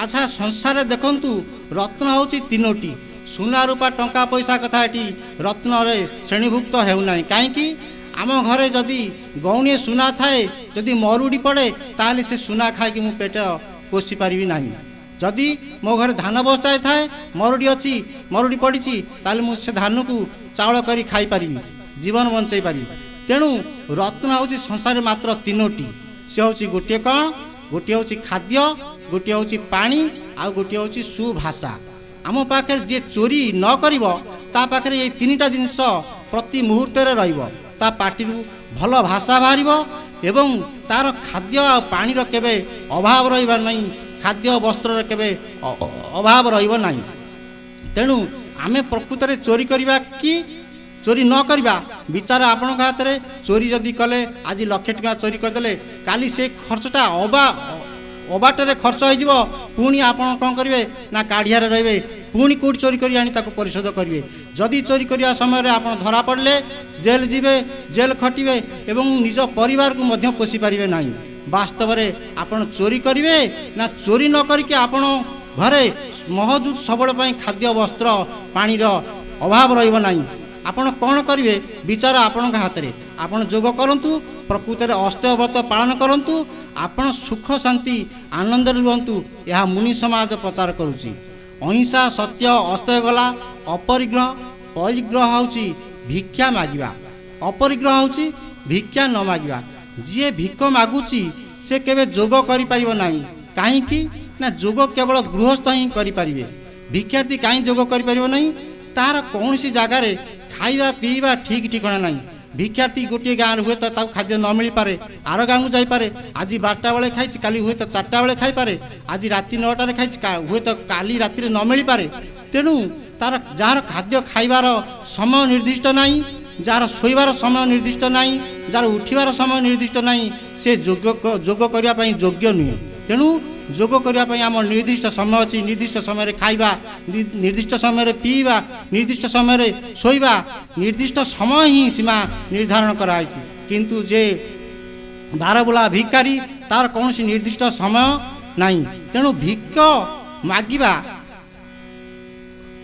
ଆଚ୍ଛା, ସଂସାରରେ ଦେଖନ୍ତୁ ରତ୍ନ ହେଉଛି 3ଟି। ସୁନା ରୂପା ଟଙ୍କା ପଇସା କଥା ଏଠି ରତ୍ନରେ ଶ୍ରେଣୀଭୁକ୍ତ ହେଉନାହିଁ। କାହିଁକି? ଆମ ଘରେ ଯଦି ଗୌଣୀଏ ସୁନା ଥାଏ, ଯଦି ମରୁଡ଼ି ପଡ଼େ, ତାହେଲେ ସେ ସୁନା ଖାଇକି ମୁଁ ପେଟ ପୋଷି ପାରିବି ନାହିଁ। ଯଦି ମୋ ଘରେ ଧାନ ବସ୍ତାଏ ଥାଏ, ମରୁଡ଼ି ପଡ଼ିଛି, ତାହେଲେ ମୁଁ ସେ ଧାନକୁ ଚାଉଳ କରି ଖାଇପାରିବି, ଜୀବନ ବଞ୍ଚାଇ ପାରିବି। ତେଣୁ ରତ୍ନ ହେଉଛି ସଂସାରରେ ମାତ୍ର 3ଟି। ସେ ହେଉଛି ଗୋଟିଏ କ'ଣ? ଗୋଟିଏ ହେଉଛି ଖାଦ୍ୟ, ଗୋଟିଏ ହେଉଛି ପାଣି, ଆଉ ଗୋଟିଏ ହେଉଛି ସୁଭାଷା। ଆମ ପାଖରେ ଯିଏ ଚୋରି ନ କରିବ, ତା ପାଖରେ ଏଇ 3ଟା ଜିନିଷ ପ୍ରତି ମୁହୂର୍ତ୍ତରେ ରହିବ। ତା ପାଟିରୁ ଭଲ ଭାଷା ବାହାରିବ ଏବଂ ତାର ଖାଦ୍ୟ ଆଉ ପାଣିର କେବେ ଅଭାବ ରହିବ ନାହିଁ, ଖାଦ୍ୟ ବସ୍ତ୍ରର କେବେ ଅଭାବ ରହିବ ନାହିଁ। ତେଣୁ ଆମେ ପ୍ରକୃତରେ ଚୋରି କରିବା କି ଚୋରି ନ କରିବା, ବିଚାର ଆପଣଙ୍କ ହାତରେ। ଚୋରି ଯଦି କଲେ, ଆଜି 1,00,000 ଟଙ୍କା ଚୋରି କରିଦେଲେ, କାଲି ସେ ଖର୍ଚ୍ଚଟା ଅବାଟରେ ଖର୍ଚ୍ଚ ହୋଇଯିବ। ପୁଣି ଆପଣ କ'ଣ କରିବେ ନା, କାଢ଼ିଆରେ ରହିବେ, ପୁଣି କେଉଁଠି ଚୋରି କରି ଆଣି ତାକୁ ପରିଶୋଧ କରିବେ। ଯଦି ଚୋରି କରିବା ସମୟରେ ଆପଣ ଧରା ପଡ଼ିଲେ ଜେଲ୍ ଯିବେ, ଜେଲ୍ ଖଟିବେ ଏବଂ ନିଜ ପରିବାରକୁ ମଧ୍ୟ ପୋଷି ପାରିବେ ନାହିଁ। ବାସ୍ତବରେ ଆପଣ ଚୋରି କରିବେ ନା ଚୋରି ନ କରିକି ଆପଣ ଘରେ ମହଜୁଦ ସବୁବେଳ ପାଇଁ ଖାଦ୍ୟ ବସ୍ତ୍ର ପାଣିର ଅଭାବ ରହିବ ନାହିଁ। ଆପଣ କ'ଣ କରିବେ, ବିଚାର ଆପଣଙ୍କ ହାତରେ। ଆପଣ ଯୋଗ କରନ୍ତୁ, ପ୍ରକୃତରେ ଅସ୍ତେୟ ବ୍ରତ ପାଳନ କରନ୍ତୁ, ଆପଣ ସୁଖ ଶାନ୍ତି ଆନନ୍ଦରେ ରୁହନ୍ତୁ। ଏହା ମୁନି ସମାଜ ପ୍ରଚାର କରୁଛି। ଅହିଂସା, ସତ୍ୟ, ଅସ୍ତେୟ ଗଲା। ଅପରିଗ୍ରହ, ପରିଗ୍ରହ ହେଉଛି ଭିକ୍ଷା ମାଗିବା, ଅପରିଗ୍ରହ ହେଉଛି ଭିକ୍ଷା ନ ମାଗିବା। ଯିଏ ଭିକ ମାଗୁଛି ସେ କେବେ ଯୋଗ କରିପାରିବ ନାହିଁ। କାହିଁକି ନା ଯୋଗ କେବଳ ଗୃହସ୍ଥ ହିଁ କରିପାରିବେ। ଭିକ୍ଷାର୍ଥୀ କାହିଁ ଯୋଗ କରିପାରିବ ନାହିଁ? ତାହାର କୌଣସି ଜାଗାରେ ଖାଇବା ପିଇବା ଠିକ୍ ଠିକଣା ନାହିଁ। ଭିକ୍ଷାର୍ଥୀ ଗୋଟିଏ ଗାଁରେ ହୁଏତ ତାକୁ ଖାଦ୍ୟ ନ ମିଳିପାରେ, ଆର ଗାଁକୁ ଯାଇପାରେ। ଆଜି 12ଟା ବେଳେ ଖାଇଛି, କାଲି ହୁଏତ 4ଟା ବେଳେ ଖାଇପାରେ। ଆଜି ରାତି 9ଟାରେ ଖାଇଛି, ହୁଏତ କାଲି ରାତିରେ ନ ମିଳିପାରେ। ତେଣୁ ତାର ଯାହାର ଖାଦ୍ୟ ଖାଇବାର ସମୟ ନିର୍ଦ୍ଦିଷ୍ଟ ନାହିଁ, ଯାହାର ଶୋଇବାର ସମୟ ନିର୍ଦ୍ଦିଷ୍ଟ ନାହିଁ, ଯାହାର ଉଠିବାର ସମୟ ନିର୍ଦ୍ଦିଷ୍ଟ ନାହିଁ, ସେ ଯୋଗ କରିବା ପାଇଁ ଯୋଗ୍ୟ ନୁହେଁ। ତେଣୁ ଯୋଗ କରିବା ପାଇଁ ଆମର ନିର୍ଦ୍ଦିଷ୍ଟ ସମୟ ଅଛି। ନିର୍ଦ୍ଦିଷ୍ଟ ସମୟରେ ଖାଇବା, ନିର୍ଦ୍ଦିଷ୍ଟ ସମୟରେ ପିଇବା, ନିର୍ଦ୍ଦିଷ୍ଟ ସମୟରେ ଶୋଇବା, ନିର୍ଦ୍ଦିଷ୍ଟ ସମୟ ହିଁ ସୀମା ନିର୍ଦ୍ଧାରଣ କରାଯାଇଛି। କିନ୍ତୁ ଯେ ବାରବୁଲା ଭିକାରୀ, ତାର କୌଣସି ନିର୍ଦ୍ଦିଷ୍ଟ ସମୟ ନାହିଁ। ତେଣୁ ଭିକ ମାଗିବା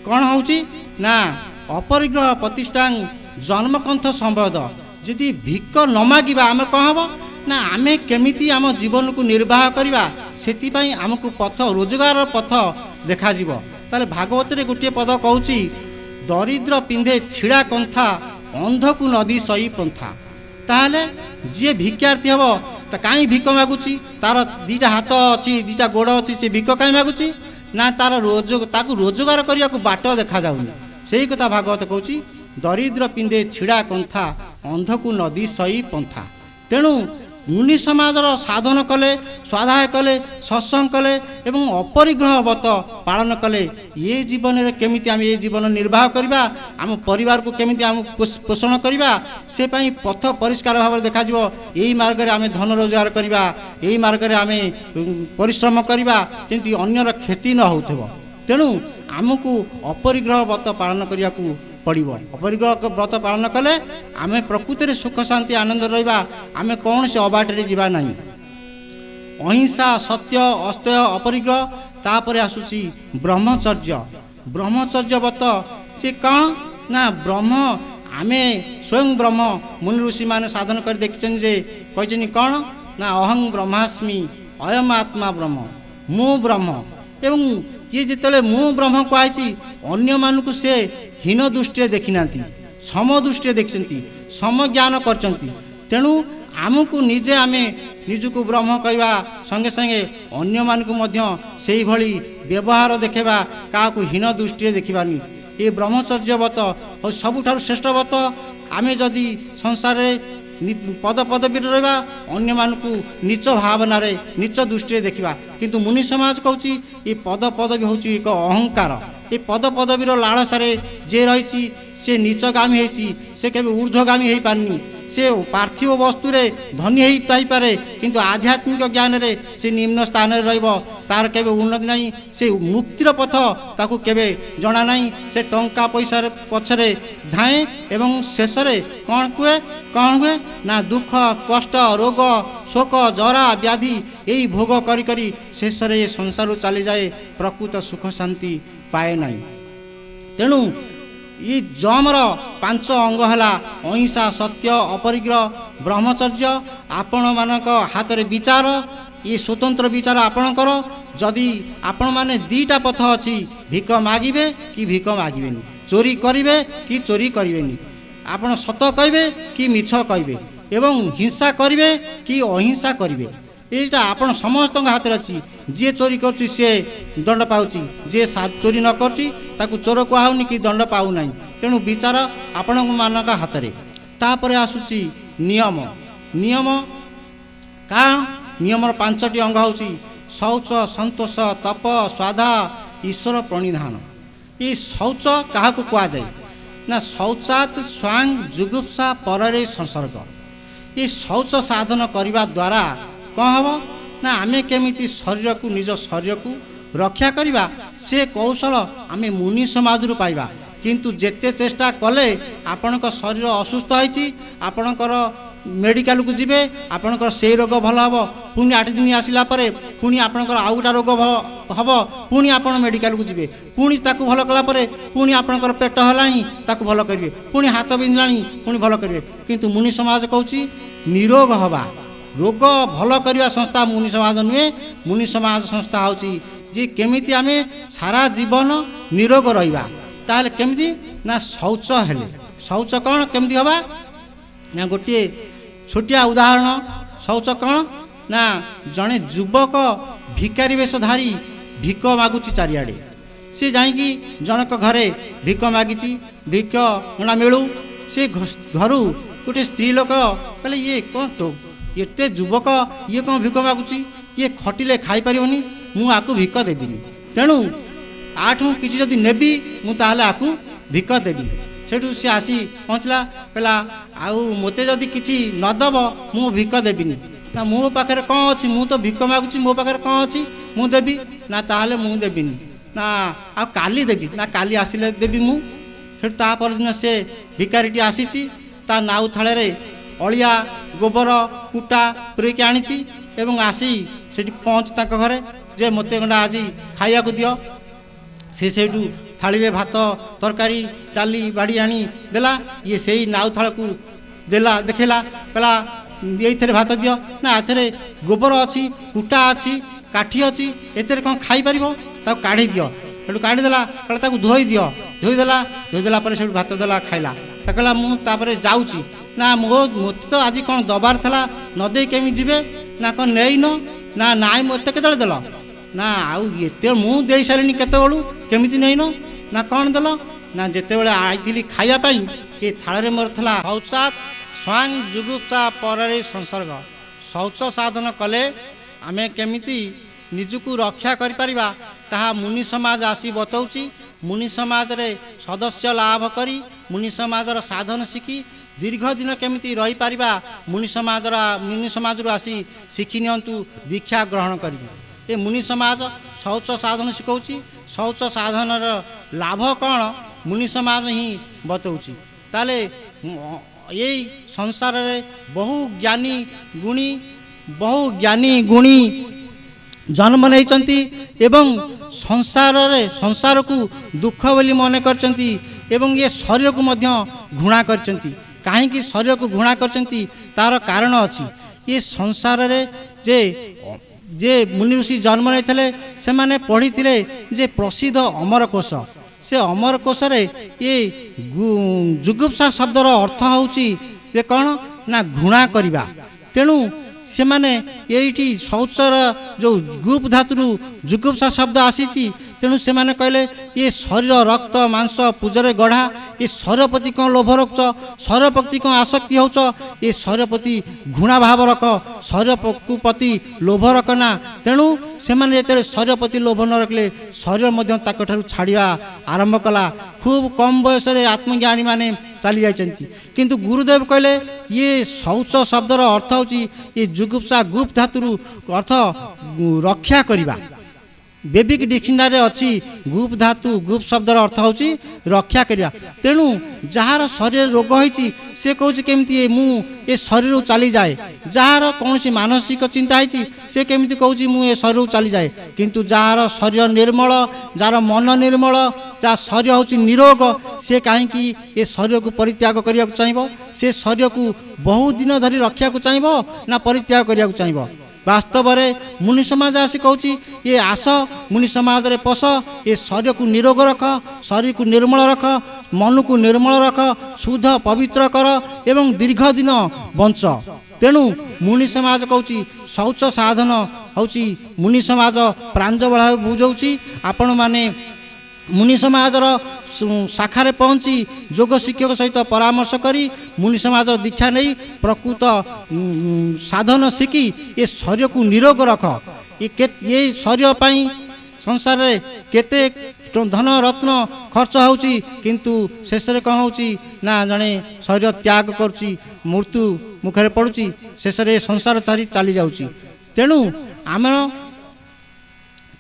କ'ଣ ହେଉଛି ନା ଅପରିଗ୍ରହ ପ୍ରତିଷ୍ଠାଂ ଜନ୍ମକଣ୍ଠ ସମ୍ବଦ। ଯଦି ଭିକ ନ ମାଗିବା, ଆମେ କ'ଣ ହେବ ନା ଆମେ କେମିତି ଆମ ଜୀବନକୁ ନିର୍ବାହ କରିବା ସେଥିପାଇଁ ଆମକୁ ପଥ ରୋଜଗାରର ପଥ ଦେଖାଯିବ। ତାହେଲେ ଭାଗବତରେ ଗୋଟିଏ ପଦ କହୁଛି, ଦରିଦ୍ର ପିନ୍ଧେ ଛିଡ଼ା କନ୍ଥା, ଅନ୍ଧକୁ ନଦୀ ସଇ ପନ୍ଥା। ତାହେଲେ ଯିଏ ଭିକ୍ଷାର୍ଥୀ ହେବ ତା କାହିଁ ଭିକ ମାଗୁଛି? ତାର ଦୁଇଟା ହାତ ଅଛି, ଦୁଇଟା ଗୋଡ଼ ଅଛି, ସେ ଭିକ କାହିଁ ମାଗୁଛି? ନା ତାର ତାକୁ ରୋଜଗାର କରିବାକୁ ବାଟ ଦେଖାଯାଉନି। ସେଇ କଥା ଭାଗବତ କହୁଛି, ଦରିଦ୍ର ପିନ୍ଧେ ଛିଡ଼ା କନ୍ଥା, ଅନ୍ଧକୁ ନଦୀ ସଇ ପନ୍ଥା। ତେଣୁ ମୁନି ସମାଜର ସାଧନ କଲେ, ସ୍ୱାଧ୍ୟାୟ କଲେ, ସତ୍ସଙ୍ଗ କଲେ ଏବଂ ଅପରିଗ୍ରହ ବ୍ରତ ପାଳନ କଲେ ଏ ଜୀବନରେ କେମିତି ଆମେ ଏ ଜୀବନ ନିର୍ବାହ କରିବା, ଆମ ପରିବାରକୁ କେମିତି ଆମେ ପୋଷଣ କରିବା, ସେ ପାଇଁ ପଥ ପରିଷ୍କାର ଭାବରେ ଦେଖାଯିବ। ଏଇ ମାର୍ଗରେ ଆମେ ଧନ ରୋଜଗାର କରିବା, ଏଇ ମାର୍ଗରେ ଆମେ ପରିଶ୍ରମ କରିବା, ଯେମିତି ଅନ୍ୟର କ୍ଷତି ନ ହେଉଥିବ। ତେଣୁ ଆମକୁ ଅପରିଗ୍ରହ ବ୍ରତ ପାଳନ କରିବାକୁ ପଡ଼ିବ। ଅପରିଗ୍ରହ ବ୍ରତ ପାଳନ କଲେ ଆମେ ପ୍ରକୃତିରେ ସୁଖ ଶାନ୍ତି ଆନନ୍ଦ ରହିବା, ଆମେ କୌଣସି ଅବାଟରେ ଯିବା ନାହିଁ। ଅହିଂସା, ସତ୍ୟ, ଅସ୍ତେୟ, ଅପରିଗ୍ରହ। ତାପରେ ଆସୁଛି ବ୍ରହ୍ମଚର୍ଯ୍ୟ। ବ୍ରହ୍ମଚର୍ଯ୍ୟ ବ୍ରତ ସେ କ'ଣ? ନା ବ୍ରହ୍ମ, ଆମେ ସ୍ୱୟଂ ବ୍ରହ୍ମ। ମୁନି ଋଷିମାନେ ସାଧନ କରି ଦେଖିଛନ୍ତି ଯେ କହିଛନ୍ତି କ'ଣ? ନା ଅହଂ ବ୍ରହ୍ମାସ୍ମି, ଅୟମ ଆତ୍ମା ବ୍ରହ୍ମ, ମୁଁ ବ୍ରହ୍ମ। ଏବଂ ଇଏ ଯେତେବେଳେ ମୁଁ ବ୍ରହ୍ମ କୁହାଯାଇଛି, ଅନ୍ୟମାନଙ୍କୁ ସେ ହୀନ ଦୃଷ୍ଟିରେ ଦେଖିନାହାନ୍ତି, ସମ ଦୃଷ୍ଟିରେ ଦେଖିଛନ୍ତି, ସମଜ୍ଞାନ କରିଛନ୍ତି। ତେଣୁ ଆମକୁ ନିଜେ ଆମେ ନିଜକୁ ବ୍ରହ୍ମ କହିବା ସଙ୍ଗେ ସଙ୍ଗେ ଅନ୍ୟମାନଙ୍କୁ ମଧ୍ୟ ସେଇଭଳି ବ୍ୟବହାର ଦେଖାଇବା, କାହାକୁ ହୀନ ଦୃଷ୍ଟିରେ ଦେଖିବାନି। ଏ ବ୍ରହ୍ମଚର୍ଯ୍ୟ ବ୍ରତ ସବୁଠାରୁ ଶ୍ରେଷ୍ଠ ବ୍ରତ। ଆମେ ଯଦି ସଂସାରରେ ପଦ ପଦବୀରେ ରହିବା, ଅନ୍ୟମାନଙ୍କୁ ନିଚ ଭାବନାରେ ନିଚ ଦୃଷ୍ଟିରେ ଦେଖିବା। କିନ୍ତୁ ମୁନି ସମାଜ କହୁଛି ଏ ପଦ ପଦବୀ ହେଉଛି ଏକ ଅହଙ୍କାର। ଏ ପଦ ପଦବୀର ଲାଳସାରେ ଯିଏ ରହିଛି ସେ ନିଚଗାମୀ ହେଇଛି, ସେ କେବେ ଊର୍ଦ୍ଧ୍ୱଗାମୀ ହେଇପାରିନି। ସେ ପାର୍ଥିବ ବସ୍ତୁରେ ଧନୀ ହେଇଥାଇପାରେ, କିନ୍ତୁ ଆଧ୍ୟାତ୍ମିକ ଜ୍ଞାନରେ ସେ ନିମ୍ନ ସ୍ଥାନରେ ରହିବ, ତାର କେବେ ଉନ୍ନତି ନାହିଁ। ସେ ମୁକ୍ତିର ପଥ ତାକୁ କେବେ ଜଣା ନାହିଁ। ସେ ଟଙ୍କା ପଇସାର ପଛରେ ଧାଏଁ ଏବଂ ଶେଷରେ କ'ଣ ହୁଏ? ନା ଦୁଃଖ, କଷ୍ଟ, ରୋଗ, ଶୋକ, ଜରା, ବ୍ୟାଧି ଏଇ ଭୋଗ କରି କରି ଶେଷରେ ଏ ସଂସାରରୁ ଚାଲିଯାଏ, ପ୍ରକୃତ ସୁଖ ଶାନ୍ତି ପାଏ ନାହିଁ। ତେଣୁ ଏ ଯମର 5 ଅଙ୍ଗ ହେଲା ଅହିଂସା, ସତ୍ୟ, ଅପରିଗ୍ରହ, ବ୍ରହ୍ମଚର୍ଯ୍ୟ। ଆପଣମାନଙ୍କ ହାତରେ ବିଚାର, ଏ ସ୍ୱତନ୍ତ୍ର ବିଚାର ଆପଣଙ୍କର। ଯଦି ଆପଣମାନେ 2ଟା ପଥ ଅଛି, ଭିକ ମାଗିବେ କି ଭିକ ମାଗିବେନି, ଚୋରି କରିବେ କି ଚୋରି କରିବେନି, ଆପଣ ସତ କହିବେ କି ମିଛ କହିବେ, ଏବଂ ହିଂସା କରିବେ କି ଅହିଂସା କରିବେ। এইটা ଆପଣ ସମସ୍ତଙ୍କ ହାତରେ ଅଛି। ଯିଏ ଚୋରି କରୁଛି ସିଏ ଦଣ୍ଡ ପାଉଛି, ଯିଏ ଚୋରି ନ କରୁଛି ତାକୁ ଚୋର କୁହାହେଉନି କି ଦଣ୍ଡ ପାଉନାହିଁ। ତେଣୁ ବିଚାର ଆପଣମାନଙ୍କ ହାତରେ। ତାପରେ ଆସୁଛି ନିୟମ। ନିୟମ କାରଣ ନିୟମର 5ଟି ଅଙ୍ଗ ହେଉଛି ଶୌଚ, ସନ୍ତୋଷ, ତପ, ସ୍ୱାଧା, ଈଶ୍ୱର ପ୍ରଣିଧାନ। ଏ ଶୌଚ କାହାକୁ କୁହାଯାଏ? ନା ଶୌଚାତ୍ ସ୍ୱାଂ ଯୁଗୁପ୍ସା ପରରେ ସଂସର୍ଗ। ଏ ଶୌଚ ସାଧନ କରିବା ଦ୍ୱାରା କ'ଣ ହେବ? ନା ଆମେ କେମିତି ଶରୀରକୁ, ନିଜ ଶରୀରକୁ ରକ୍ଷା କରିବା, ସେ କୌଶଳ ଆମେ ମୁନି ସମାଜରୁ ପାଇବା। କିନ୍ତୁ ଯେତେ ଚେଷ୍ଟା କଲେ ଆପଣଙ୍କ ଶରୀର ଅସୁସ୍ଥ ହୋଇଛି, ଆପଣଙ୍କର ମେଡ଼ିକାଲକୁ ଯିବେ, ଆପଣଙ୍କର ସେଇ ରୋଗ ଭଲ ହେବ, ପୁଣି 8 ଦିନ ଆସିଲା ପରେ ପୁଣି ଆପଣଙ୍କର ଆଉ ଗୋଟେ ରୋଗ ହେବ, ପୁଣି ଆପଣ ମେଡ଼ିକାଲକୁ ଯିବେ, ପୁଣି ତାକୁ ଭଲ କଲା ପରେ ପୁଣି ଆପଣଙ୍କର ପେଟ ହେଲାଣି ତାକୁ ଭଲ କରିବେ, ପୁଣି ହାତ ବିନ୍ଧିଲାଣି ପୁଣି ଭଲ କରିବେ। କିନ୍ତୁ ମୁନି ସମାଜ କହୁଛି ନିରୋଗ ହେବା, ରୋଗ ଭଲ କରିବା ସଂସ୍ଥା ମୁନି ସମାଜ ନୁହେଁ। ମୁନି ସମାଜ ସଂସ୍ଥା ହେଉଛି ଯେ କେମିତି ଆମେ ସାରା ଜୀବନ ନିରୋଗ ରହିବା। ତାହେଲେ କେମିତି? ନା ଶୌଚ ହେଲେ। ଶୌଚ କ'ଣ କେମିତି ହେବା? ନା ଗୋଟିଏ ଛୋଟିଆ ଉଦାହରଣ। ଶୌଚ କ'ଣ? ନା ଜଣେ ଯୁବକ ଭିକାରୀ ବେଶ ଧାରି ଭିକ ମାଗୁଛି ଚାରିଆଡ଼େ। ସେ ଯାଇକି ଜଣକ ଘରେ ଭିକ ମାଗିଛି, ଭିକ ନା ମିଳୁ। ସେ ଘରୁ ଗୋଟେ ସ୍ତ୍ରୀ ଲୋକ କହିଲେ, ଇଏ କ'ଣ ତ ଏତେ ଯୁବକ, ଇଏ କ'ଣ ଭିକ ମାଗୁଛି, ଇଏ ଖଟିଲେ ଖାଇପାରିବନି, ମୁଁ ଆକୁ ଭିକ ଦେବିନି। ତେଣୁ ଆଠୁ କିଛି ଯଦି ନେବି ମୁଁ ତାହେଲେ ଆକୁ ଭିକ ଦେବି। ସେଠୁ ସେ ଆସି ପହଞ୍ଚିଲା, କହିଲା ଆଉ ମୋତେ ଯଦି କିଛି ନ ଦେବ ମୁଁ ଭିକ ଦେବିନି। ନା ମୋ ପାଖରେ କ'ଣ ଅଛି, ମୁଁ ତ ଭିକ ମାଗୁଛି, ମୋ ପାଖରେ କ'ଣ ଅଛି ମୁଁ ଦେବି? ନା ତାହେଲେ ମୁଁ ଦେବିନି। ନା ଆଉ କାଲି ଦେବି। ନା କାଲି ଆସିଲେ ଦେବି ମୁଁ। ସେଠୁ ତା ପରଦିନ ସେ ଭିକାରୀଟି ଆସିଛି, ତା ନାଉ ଥାଳରେ ଅଳିଆ, ଗୋବର, କୁଟା ପୁରେଇକି ଆଣିଛି ଏବଂ ଆସି ସେଠି ପହଞ୍ଚି ତାଙ୍କ ଘରେ ଯେ ମୋତେ ଗଣ୍ଡା ଆଜି ଖାଇବାକୁ ଦିଅ। ସେ ସେଇଠୁ ଥାଳିରେ ଭାତ, ତରକାରୀ, ଡାଲି ବାଡ଼ି ଆଣି ଦେଲା। ଇଏ ସେଇ ନାଉ ଥାଳକୁ ଦେଲା, ଦେଖେଇଲା, କହିଲା ଏଇଥିରେ ଭାତ ଦିଅ। ନା ଏଥିରେ ଗୋବର ଅଛି, କୁଟା ଅଛି, କାଠି ଅଛି, ଏଥିରେ କ'ଣ ଖାଇପାରିବ, ତାକୁ କାଢ଼ି ଦିଅ। ସେଠୁ କାଢ଼ିଦେଲା, କହିଲା ତାକୁ ଧୋଇଦିଅ। ଧୋଇଦେଲା ପରେ ସେଠୁ ଭାତ ଦେଲା, ଖାଇଲା। ତା କହିଲା ମୁଁ ତାପରେ ଯାଉଛି। ନା ମୋତେ ତ ଆଜି କ'ଣ ଦବାର ଥିଲା, ନ ଦେଇ କେମିତି ଯିବେ? ନା କ'ଣ ନେଇନ? ନା ନାଇଁ ମୋତେ କେତେବେଳେ ଦେଲ? ନା ଆଉ ଏତେ ମୁଁ ଦେଇ ସାରିଲିଣି କେତେବେଳୁ, କେମିତି ନେଇନ? ନା କ'ଣ ଦେଲ? ନା ଯେତେବେଳେ ଆଇଥିଲି ଖାଇବା ପାଇଁ ଏ ଥାଳରେ ମୋର ଥିଲା ଶୌଚାତ୍ ସ୍ୱାଂ ଜୁଗୁପ୍ସା ପରରେ ସଂସର୍ଗ। ଶୌଚ ସାଧନ କଲେ ଆମେ କେମିତି ନିଜକୁ ରକ୍ଷା କରିପାରିବା ତାହା ମୁନି ସମାଜ ଆସି ବତାଉଛି। ମୁନି ସମାଜରେ ସଦସ୍ୟ ଲାଭ କରି ମୁନି ସମାଜର ସାଧନ ଶିଖି ଦୀର୍ଘ ଦିନ କେମିତି ରହିପାରିବା ମୁନି ସମାଜରୁ ଆସି ଶିଖି ନିଅନ୍ତୁ, ଦୀକ୍ଷା ଗ୍ରହଣ କରିବେ। ଏ ମୁନି ସମାଜ ଶୌଚ ସାଧନ ଶିଖାଉଛି। ଶୌଚ ସାଧନର ଲାଭ କ'ଣ ମୁନି ସମାଜ ହିଁ ବତାଉଛି। ତାହେଲେ ଏଇ ସଂସାରରେ ବହୁ ଜ୍ଞାନୀ ଗୁଣୀ ଜନ୍ମ ନେଇଛନ୍ତି ଏବଂ ସଂସାରକୁ ଦୁଃଖ ବୋଲି ମନେ କରିଛନ୍ତି ଏବଂ ଏ ଶରୀରକୁ ମଧ୍ୟ ଘୃଣା କରିଛନ୍ତି। କାହିଁକି ଶରୀରକୁ ଘୃଣା କରିଛନ୍ତି ତାର କାରଣ ଅଛି। ଏ ସଂସାରରେ ଯେ ମୁନି ଋଷି ଜନ୍ମ ନେଇଥିଲେ ସେମାନେ ପଢ଼ିଥିଲେ ଯେ ପ୍ରସିଦ୍ଧ ଅମରକୋଷ। ସେ ଅମରକୋଷରେ ଏ ଜୁଗୁପ୍ସା ଶବ୍ଦର ଅର୍ଥ ହେଉଛି ଯେ କ'ଣ ନା ଘୃଣା କରିବା। ତେଣୁ ସେମାନେ ଏଇଠି ଶୌଚର ଯେଉଁ ଗୁପ୍ ଧାତୁରୁ ଜୁଗୁପ୍ସା ଶବ୍ଦ ଆସିଛି, ତେଣୁ ସେମାନେ କହିଲେ ଏ ଶରୀର ରକ୍ତ ମାଂସ ପୂଜାରେ ଗଢ଼ା, ଏ ଶରୀର ପ୍ରତି କ'ଣ ଲୋଭ ରଖୁଛ, ଶରୀର ପ୍ରତି କ'ଣ ଆସକ୍ତି ହେଉଛ, ଏ ଶରୀର ପ୍ରତି ଘୃଣା ଭାବ ରଖ, ଶରୀର ପ୍ରତି ଲୋଭ ରଖ ନା। ତେଣୁ ସେମାନେ ଯେତେବେଳେ ଶରୀର ପ୍ରତି ଲୋଭ ନ ରଖିଲେ ଶରୀର ମଧ୍ୟ ତାଙ୍କଠାରୁ ଛାଡ଼ିବା ଆରମ୍ଭ କଲା। ଖୁବ୍ କମ୍ ବୟସରେ ଆତ୍ମଜ୍ଞାନୀମାନେ ଚାଲି ଯାଇଛନ୍ତି। କିନ୍ତୁ ଗୁରୁଦେବ କହିଲେ ଇଏ ଶୌଚ ଶବ୍ଦର ଅର୍ଥ ହେଉଛି ଏ ଜୁଗୁପ୍ସା ଗୁପ୍ ଧାତୁରୁ ଅର୍ଥ ରକ୍ଷା କରିବା। ବେବିକ୍ ଡିକ୍ସନାରୀରେ ଅଛି ଗୁପ୍ ଧାତୁ ଗୁପ୍ ଶବ୍ଦର ଅର୍ଥ ହେଉଛି ରକ୍ଷା କରିବା। ତେଣୁ ଯାହାର ଶରୀରରେ ରୋଗ ହୋଇଛି ସେ କହୁଛି କେମିତି ମୁଁ ଏ ଶରୀରରୁ ଚାଲିଯାଏ। ଯାହାର କୌଣସି ମାନସିକ ଚିନ୍ତା ହେଇଛି ସେ କେମିତି କହୁଛି ମୁଁ ଏ ଶରୀରରୁ ଚାଲିଯାଏ। କିନ୍ତୁ ଯାହାର ଶରୀର ନିର୍ମଳ, ଯାହାର ମନ ନିର୍ମଳ, ଯାହା ଶରୀର ହେଉଛି ନିରୋଗ, ସେ କାହିଁକି ଏ ଶରୀରକୁ ପରିତ୍ୟାଗ କରିବାକୁ ଚାହିଁବ? ସେ ଶରୀରକୁ ବହୁ ଦିନ ଧରି ରଖିବାକୁ ଚାହିଁବ ନା ପରିତ୍ୟାଗ କରିବାକୁ ଚାହିଁବ? ବାସ୍ତବରେ ମୁନି ସମାଜ ଆସି କହୁଛି ଏ ଆସ ମୁନି ସମାଜରେ ପଶ, ଏ ଶରୀରକୁ ନିରୋଗ ରଖ, ଶରୀରକୁ ନିର୍ମଳ ରଖ, ମନକୁ ନିର୍ମଳ ରଖ, ଶୁଦ୍ଧ ପବିତ୍ର କର ଏବଂ ଦୀର୍ଘ ଦିନ ବଞ୍ଚ। ତେଣୁ ମୁନି ସମାଜ କହୁଛି ଶୌଚ ସାଧନ ହେଉଛି ମୁନି ସମାଜ ପ୍ରାଞ୍ଜଳ ବୁଝାଉଛି। ଆପଣମାନେ ମୁନି ସମାଜର ଶାଖାରେ ପହଞ୍ଚି ଯୋଗ ଶିକ୍ଷକ ସହିତ ପରାମର୍ଶ କରି ମୁନି ସମାଜର ଦୀକ୍ଷା ନେଇ ପ୍ରକୃତ ସାଧନ ଶିଖି ଏ ଶରୀରକୁ ନିରୋଗ ରଖ। ଏ ଶରୀର ପାଇଁ ସଂସାରରେ କେତେ ଧନ ରତ୍ନ ଖର୍ଚ୍ଚ ହେଉଛି, କିନ୍ତୁ ଶେଷରେ କ'ଣ ହେଉଛି ନା ଜଣେ ଶରୀର ତ୍ୟାଗ କରୁଛି, ମୃତ୍ୟୁ ମୁଖରେ ପଡ଼ୁଛି, ଶେଷରେ ଏ ସଂସାର ଛାଡ଼ି ଚାଲି ଯାଉଛି।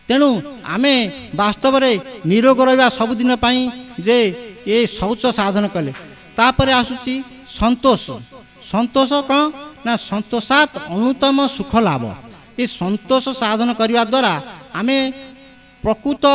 ତେଣୁ ଆମେ ବାସ୍ତବରେ ନିରୋଗ ରହିବା ସବୁଦିନ ପାଇଁ ଯେ ଏ ଶୌଚ ସାଧନ କଲେ। ତାପରେ ଆସୁଛି ସନ୍ତୋଷ। ସନ୍ତୋଷ କ'ଣ ନା ସନ୍ତୋଷାତ୍ ଅନୁତ୍ତମ ସୁଖ ଲାଭ। ଏ ସନ୍ତୋଷ ସାଧନ କରିବା ଦ୍ୱାରା ଆମେ ପ୍ରକୃତ